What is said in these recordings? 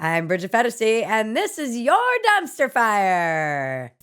I'm Bridget Phetasy, and this is your Dumpster Fire.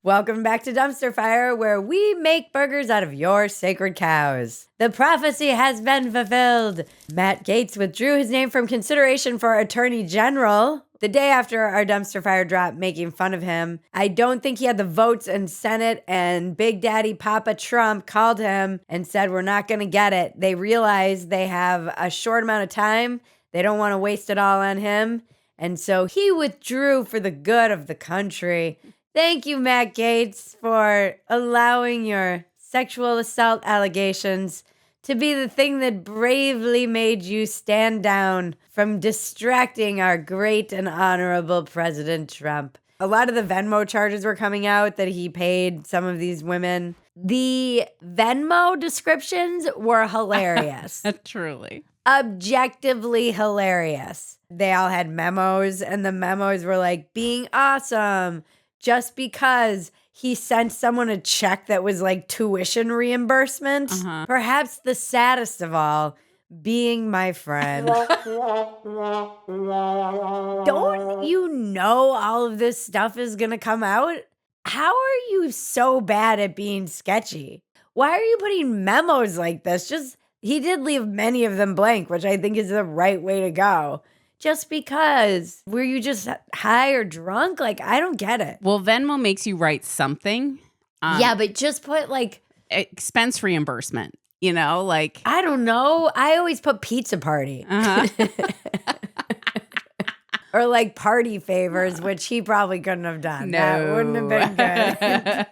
Welcome back to Dumpster Fire, where we make burgers out of your sacred cows. The prophecy has been fulfilled. Matt Gaetz withdrew his name from consideration for Attorney General the day after our Dumpster Fire drop, making fun of him. I don't think he had the votes in Senate, and Big Daddy Papa Trump called him and said, we're not going to get it. They realize they have a short amount of time. They don't want to waste it all on him. And so he withdrew for the good of the country. Thank you, Matt Gaetz, for allowing your sexual assault allegations to be the thing that bravely made you stand down from distracting our great and honorable President Trump. A lot of the Venmo charges were coming out that he paid some of these women. The Venmo descriptions were hilarious. Truly. Objectively hilarious. They all had memos, and the memos were like, being awesome, just because he sent someone a check that was like tuition reimbursement. Perhaps the saddest of all, being my friend. Don't you know all of this stuff is going to come out? How are you so bad at being sketchy? Why are you putting memos like this? He did leave many of them blank, which I think is the right way to go. Just because. Were you just high or drunk? Like, I don't get it. Well, Venmo makes you write something. Yeah, but just put like expense reimbursement, you know, like. I don't know. I always put pizza party. Or like party favors, which he probably couldn't have done. No. That wouldn't have been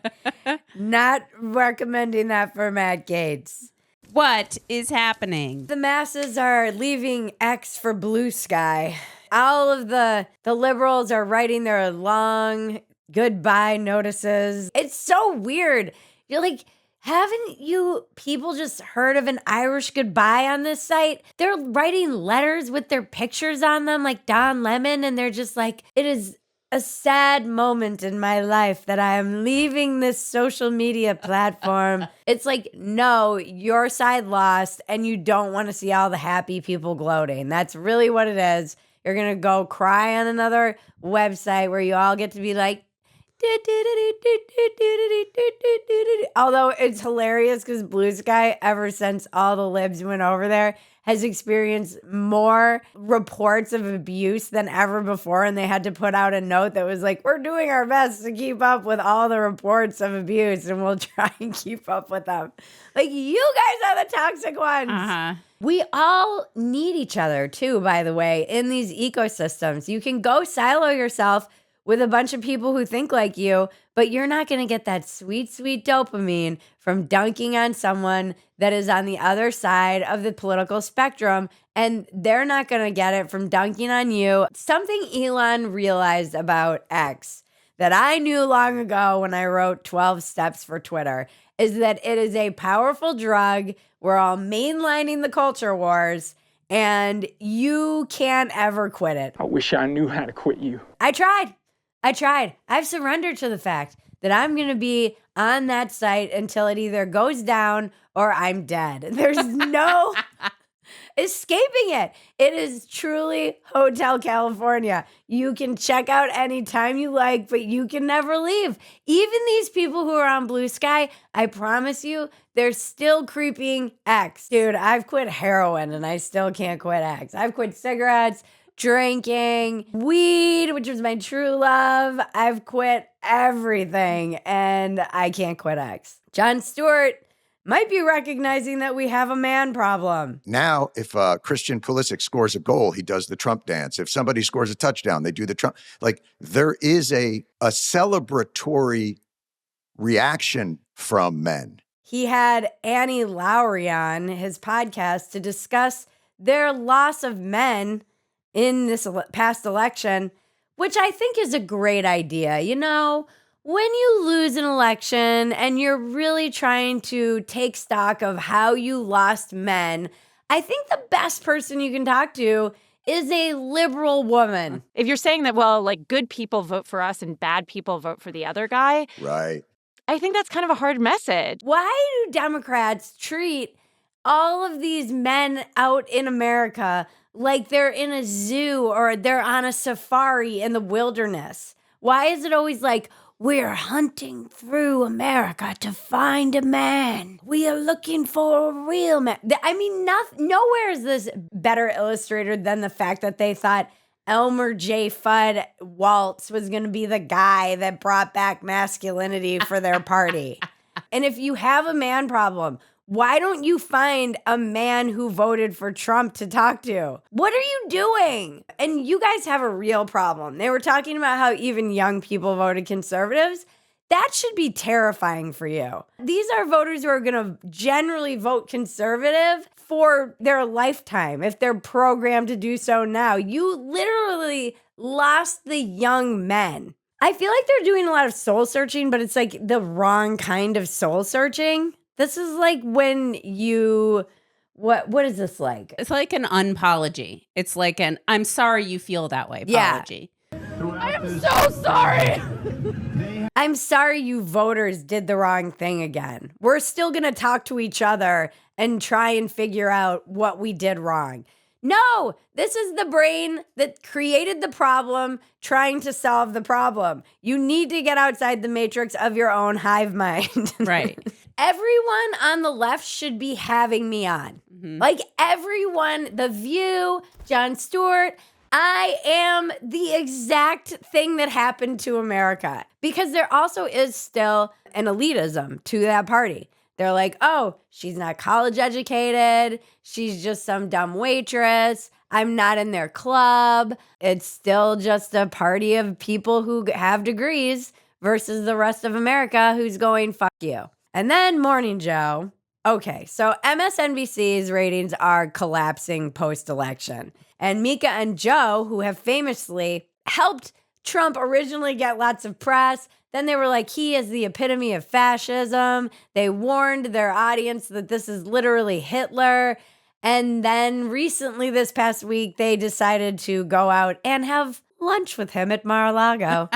good. Not recommending that for Matt Gaetz. What is happening? The masses are leaving X for Blue Sky. All of the liberals are writing their long goodbye notices. It's so weird. You're like, haven't you people just heard of an Irish goodbye on this site? They're writing letters with their pictures on them like Don Lemon, and they're just like, it is a sad moment in my life that I am leaving this social media platform. It's like, no, your side lost and you don't want to see all the happy people gloating. That's really what it is. You're going to go cry on another website where you all get to be like, although it's hilarious because Blue Sky, ever since all the libs went over there, has experienced more reports of abuse than ever before. And they had to put out a note that was like, we're doing our best to keep up with all the reports of abuse and we'll try and keep up with them. Like, you guys are the toxic ones. We all need each other too, by the way, in these ecosystems. You can go silo yourself with a bunch of people who think like you, but you're not going to get that sweet, sweet dopamine from dunking on someone that is on the other side of the political spectrum, and they're not going to get it from dunking on you. Something Elon realized about X that I knew long ago when I wrote 12 Steps for Twitter is that it is a powerful drug. We're all mainlining the culture wars, and you can't ever quit it. I wish I knew how to quit you. I tried. I've surrendered to the fact that I'm going to be on that site until it either goes down or I'm dead. There's no escaping it. It is truly Hotel California. You can check out anytime you like, but you can never leave. Even these people who are on Blue Sky, I promise you, they're still creeping X. Dude, I've quit heroin and I still can't quit X. I've quit cigarettes, drinking, weed, which was my true love. I've quit everything and I can't quit X. Jon Stewart might be recognizing that we have a man problem. Now, if Christian Pulisic scores a goal, he does the Trump dance. If somebody scores a touchdown, they do the Trump. Like, there is a celebratory reaction from men. He had Annie Lowrey on his podcast to discuss their loss of men in this past election, which I think is a great idea. You know, when you lose an election and you're really trying to take stock of how you lost men, I think the best person you can talk to is a liberal woman. If you're saying that, well, like, good people vote for us and bad people vote for the other guy. Right. I think that's kind of a hard message. Why do Democrats treat all of these men out in America like they're in a zoo or they're on a safari in the wilderness? Why is it always like, we're hunting through America to find a man. We are looking for a real man. I mean, nowhere is this better illustrated than the fact that they thought Elmer J. Fudd Waltz was going to be the guy that brought back masculinity for their party. And if you have a man problem, why don't you find a man who voted for Trump to talk to? What are you doing? And you guys have a real problem. They were talking about how even young people voted conservatives. That should be terrifying for you. These are voters who are going to generally vote conservative for their lifetime if they're programmed to do so now. You literally lost the young men. I feel like they're doing a lot of soul searching, but it's like the wrong kind of soul searching. This is like when you, what is this like? It's like an unpology. It's like an I'm sorry you feel that way apology. I am so sorry. I'm sorry you voters did the wrong thing again. We're still going to talk to each other and try and figure out what we did wrong. No, this is the brain that created the problem trying to solve the problem. You need to get outside the matrix of your own hive mind. Right. Everyone on the left should be having me on. Mm-hmm. Like everyone, The View, Jon Stewart, I am the exact thing that happened to America. Because there also is still an elitism to that party. They're like, oh, she's not college educated. She's just some dumb waitress. I'm not in their club. It's still just a party of people who have degrees versus the rest of America who's going, fuck you. And then Morning Joe. Okay, so MSNBC's ratings are collapsing post-election. And Mika and Joe, who have famously helped Trump originally get lots of press, then they were like, he is the epitome of fascism. They warned their audience that this is literally Hitler. And then recently, this past week, they decided to go out and have lunch with him at Mar-a-Lago.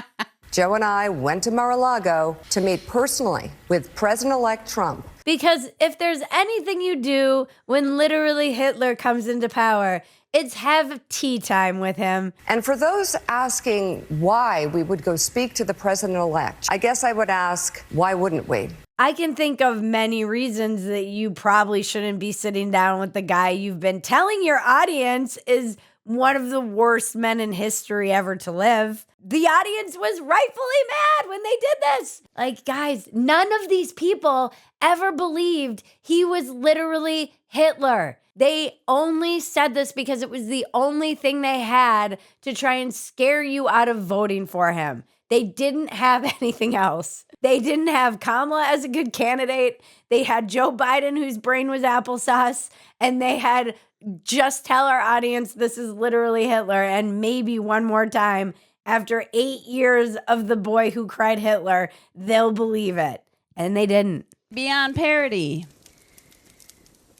Joe and I went to Mar-a-Lago to meet personally with President-elect Trump. Because if there's anything you do when literally Hitler comes into power, it's have tea time with him. And for those asking why we would go speak to the president-elect, I guess I would ask, why wouldn't we? I can think of many reasons that you probably shouldn't be sitting down with the guy you've been telling your audience is one of the worst men in history ever to live. The audience was rightfully mad when they did this. Like, guys, none of these people ever believed he was literally Hitler. They only said this because it was the only thing they had to try and scare you out of voting for him. They didn't have anything else. They didn't have Kamala as a good candidate. They had Joe Biden, whose brain was applesauce. And they had just tell our audience this is literally Hitler. And maybe one more time, after 8 years of the boy who cried Hitler, they'll believe it. And they didn't. Beyond parody.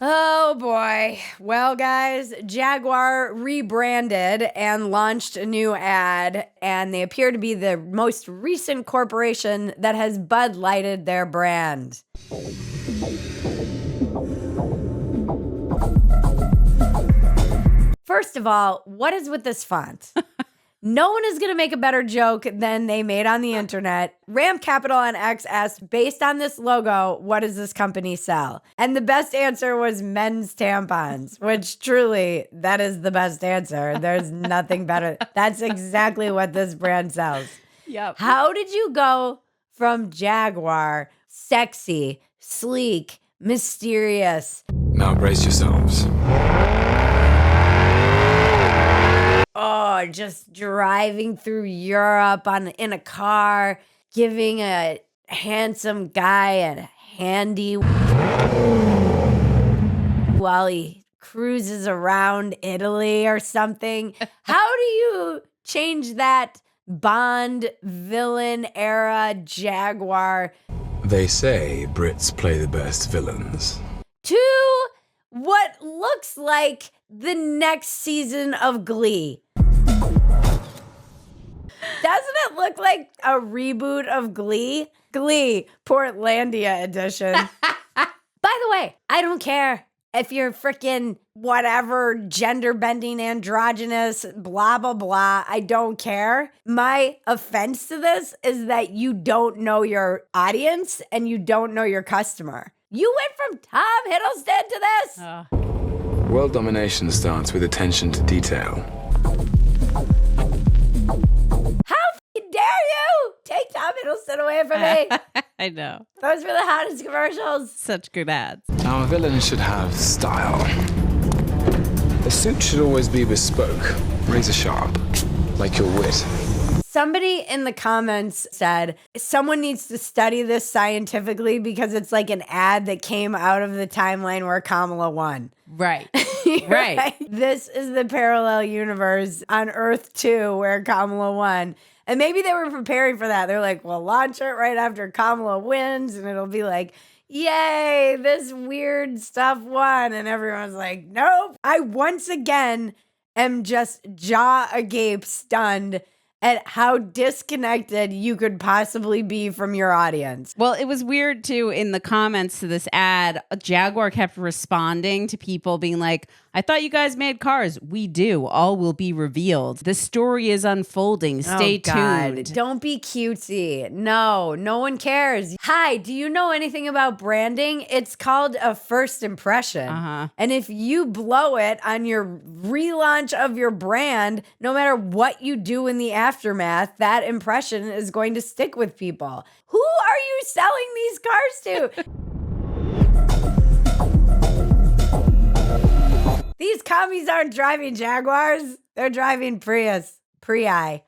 Oh boy. Well, guys, Jaguar rebranded and launched a new ad, and they appear to be the most recent corporation that has Bud Lighted their brand. First of all, what is with this font? No one is going to make a better joke than they made on the internet. Ram Capital on X asked, based on this logo, what does this company sell? And the best answer was men's tampons, which truly, that is the best answer. There's nothing better. That's exactly what this brand sells. Yep. How did you go from Jaguar, sexy, sleek, mysterious? Now brace yourselves. Oh, just driving through Europe in a car, giving a handsome guy a handy while he cruises around Italy or something. How do you change that Bond villain era Jaguar They say Brits play the best villains. to what looks like the next season of Glee? Doesn't it look like a reboot of Glee? Glee, Portlandia edition. By the way, I don't care. if you're freaking whatever, gender bending, androgynous, blah, blah, blah. I don't care. My offense to this is that you don't know your audience and you don't know your customer. You went from Tom Hiddleston to this? World domination starts with attention to detail. How dare you take Tom Hiddleston away from me? I know. Those were the hottest commercials. Such good ads. Our villain should have style. The suit should always be bespoke, razor sharp, like your wit. Somebody in the comments said someone needs to study this scientifically because it's like an ad that came out of the timeline where Kamala won. Right. Right. This is the parallel universe on Earth 2 where Kamala won. And maybe they were preparing for that. They're like, well, launch it right after Kamala wins, and it'll be like, yay, this weird stuff won. And everyone's like, nope. I once again am just jaw agape stunned at how disconnected you could possibly be from your audience. Well, it was weird too. In the comments to this ad, Jaguar kept responding to people being like, I thought you guys made cars. We do. All will be revealed. The story is unfolding. Stay tuned. Don't be cutesy. No one cares. Hi, do you know anything about branding? It's called a first impression. And if you blow it on your relaunch of your brand, no matter what you do in the aftermath, that impression is going to stick with people. Who are you selling these cars to? These commies aren't driving Jaguars. They're driving Prius. Prii.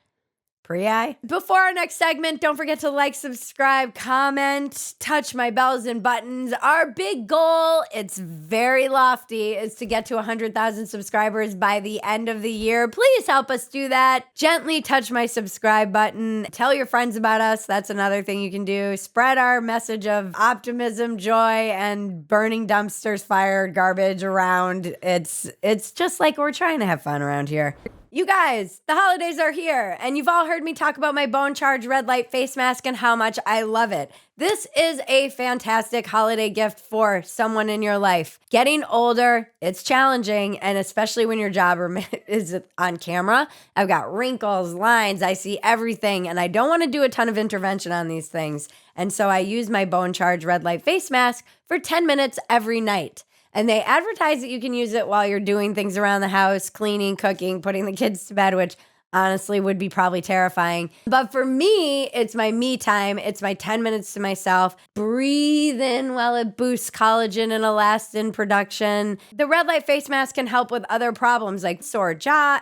Before our next segment, don't forget to like, subscribe, comment, touch my bells and buttons. Our big goal, it's very lofty, is to get to 100,000 subscribers by the end of the year. Please help us do that. Gently touch my subscribe button. Tell your friends about us. That's another thing you can do. Spread our message of optimism, joy, and burning dumpsters, fire, garbage around. It's just like we're trying to have fun around here. You guys, the holidays are here, and you've all heard me talk about my Bone Charge red light face mask and how much I love it. This is a fantastic holiday gift for someone in your life. Getting older, it's challenging, and especially when your job is on camera. I've got wrinkles, lines, I see everything, and I don't want to do a ton of intervention on these things. And so I use my Bone Charge red light face mask for 10 minutes every night. And they advertise that you can use it while you're doing things around the house, cleaning, cooking, putting the kids to bed, which honestly would be probably terrifying. But for me, it's my me time. It's my 10 minutes to myself. Breathe in while it boosts collagen and elastin production. The red light face mask can help with other problems like sore jaw,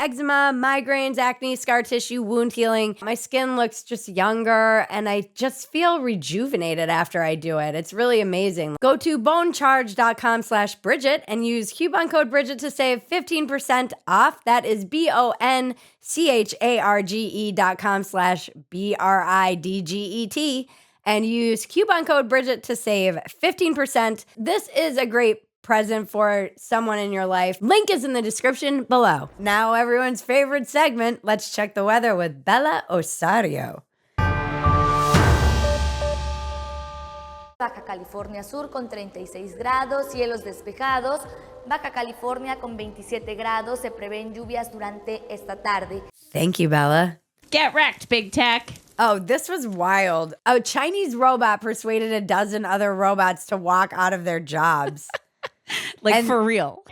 eczema, migraines, acne, scar tissue, wound healing. My skin looks just younger and I just feel rejuvenated after I do it. It's really amazing. Go to bonecharge.com /Bridget and use coupon code Bridget to save 15% off. That is BONCHARGE.com /BRIDGET and use coupon code Bridget to save 15%. This is a great present for someone in your life. Link is in the description below. Now everyone's favorite segment, let's check the weather with Bella Osario. Baja California Sur con 36 grados, cielos despejados. Baja California con 27 grados, se prevén lluvias durante esta tarde. Thank you, Bella. Get wrecked, Big Tech. Oh, this was wild. A Chinese robot persuaded a dozen other robots to walk out of their jobs. Like, for real.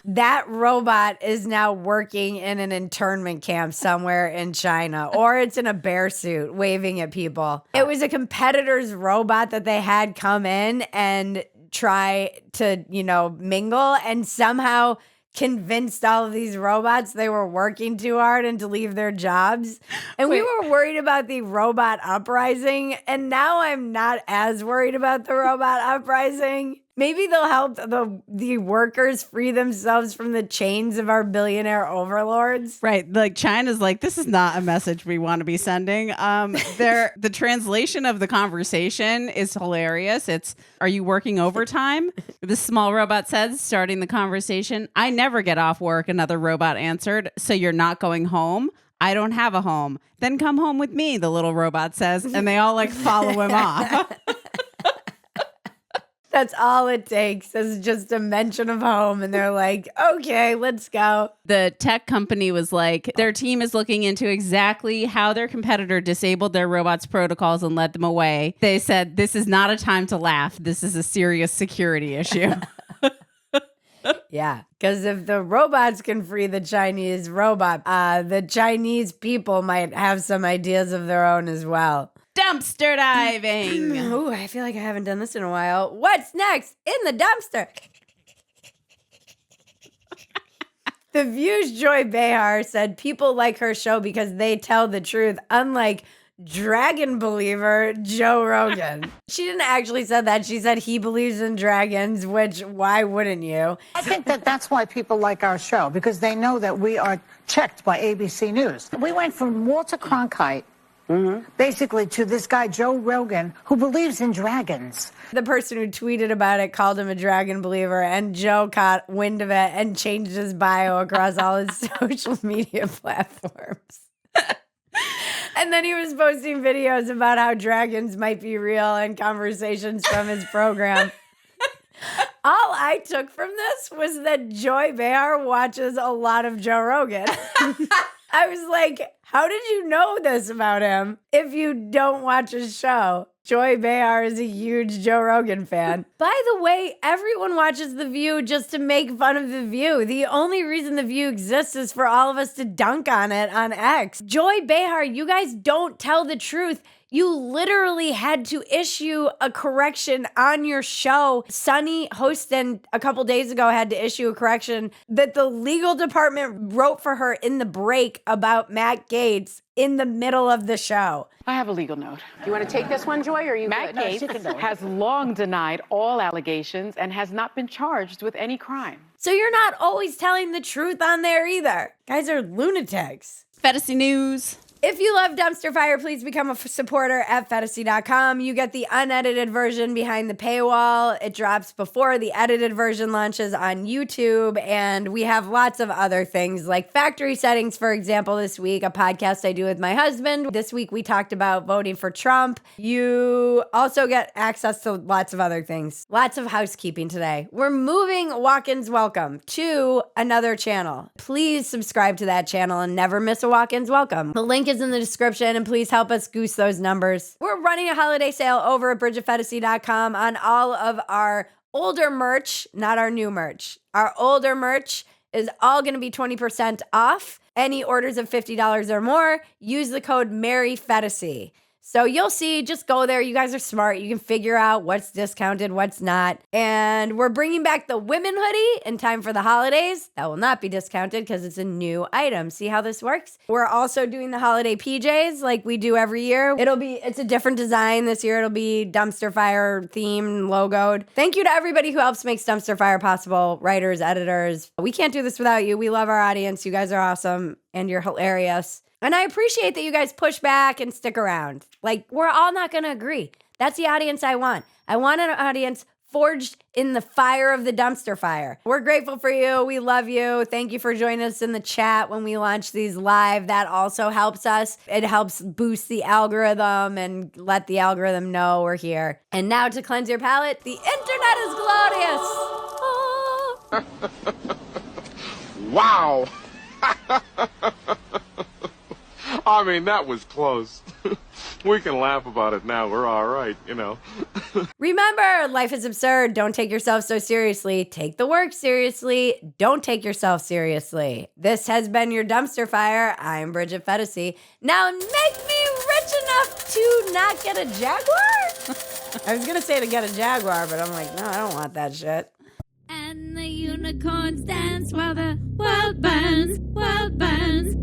That robot is now working in an internment camp somewhere in China, or it's in a bear suit waving at people. It was a competitor's robot that they had come in and try to, mingle, and somehow convinced all of these robots they were working too hard and to leave their jobs. And we were worried about the robot uprising, and now I'm not as worried about the robot uprising. Maybe they'll help the workers free themselves from the chains of our billionaire overlords. Right. Like, China's like, this is not a message we want to be sending. The translation of the conversation is hilarious. It's, are you working overtime? The small robot says, starting the conversation. I never get off work, another robot answered. So you're not going home? I don't have a home. Then come home with me, the little robot says. And they all like follow him off. That's all it takes is just a mention of home. And they're like, okay, let's go. The tech company was like, their team is looking into exactly how their competitor disabled their robot's protocols and led them away. They said, this is not a time to laugh. This is a serious security issue. Yeah, because if the robots can free the Chinese robot, the Chinese people might have some ideas of their own as well. Dumpster diving. Ooh, I feel like I haven't done this in a while. What's next in the dumpster? The View's Joy Behar said people like her show because they tell the truth, unlike dragon believer Joe Rogan. She didn't actually say that. She said he believes in dragons, which why wouldn't you? I think that's why people like our show, because they know that we are checked by ABC News. We went from Walter Cronkite basically to this guy, Joe Rogan, who believes in dragons. The person who tweeted about it called him a dragon believer, and Joe caught wind of it and changed his bio across all his social media platforms. And then he was posting videos about how dragons might be real and conversations from his program. All I took from this was that Joy Behar watches a lot of Joe Rogan. I was like, how did you know this about him if you don't watch his show? Joy Behar is a huge Joe Rogan fan. By the way, everyone watches The View just to make fun of The View. The only reason The View exists is for all of us to dunk on it on X. Joy Behar, you guys don't tell the truth. You literally had to issue a correction on your show. Sunny Hostin a couple days ago had to issue a correction that the legal department wrote for her in the break about Matt Gaetz in the middle of the show. I have a legal note. You want to take this one, Joy, or are you Matt good? Gaetz has long denied all allegations and has not been charged with any crime. So you're not always telling the truth on there either. Guys are lunatics. Phetasy News. If you love Dumpster Fire, please become a supporter at Phetasy.com. You get the unedited version behind the paywall. It drops before the edited version launches on YouTube. And we have lots of other things like factory settings, for example, this week, a podcast I do with my husband. This week, we talked about voting for Trump. You also get access to lots of other things. Lots of housekeeping today. We're moving Walk-Ins Welcome to another channel. Please subscribe to that channel and never miss a Walk-Ins Welcome. The link is in the description, and please help us goose those numbers. We're running a holiday sale over at BridgetPhetasy.com on all of our older merch, not our new merch. Our older merch is all going to be 20% off. Any orders of $50 or more, use the code MARYPhetasy. So you'll see, just go there. You guys are smart. You can figure out what's discounted, what's not. And we're bringing back the women hoodie in time for the holidays. That will not be discounted because it's a new item. See how this works? We're also doing the holiday PJs like we do every year. It's a different design this year. It'll be Dumpster Fire themed, logoed. Thank you to everybody who helps make Dumpster Fire possible. Writers, editors. We can't do this without you. We love our audience. You guys are awesome and you're hilarious. And I appreciate that you guys push back and stick around. Like, we're all not going to agree. That's the audience I want. I want an audience forged in the fire of the dumpster fire. We're grateful for you. We love you. Thank you for joining us in the chat when we launch these live. That also helps us. It helps boost the algorithm and let the algorithm know we're here. And now to cleanse your palate, the internet is glorious. Oh. Wow. I mean, that was close. We can laugh about it now. We're all right, you know. Remember, life is absurd. Don't take yourself so seriously. Take the work seriously. Don't take yourself seriously. This has been your Dumpster Fire. I'm Bridget Phetasy. Now make me rich enough to not get a Jaguar? I was going to say to get a Jaguar, but I'm like, no, I don't want that shit. And the unicorns dance while the world burns, world burns.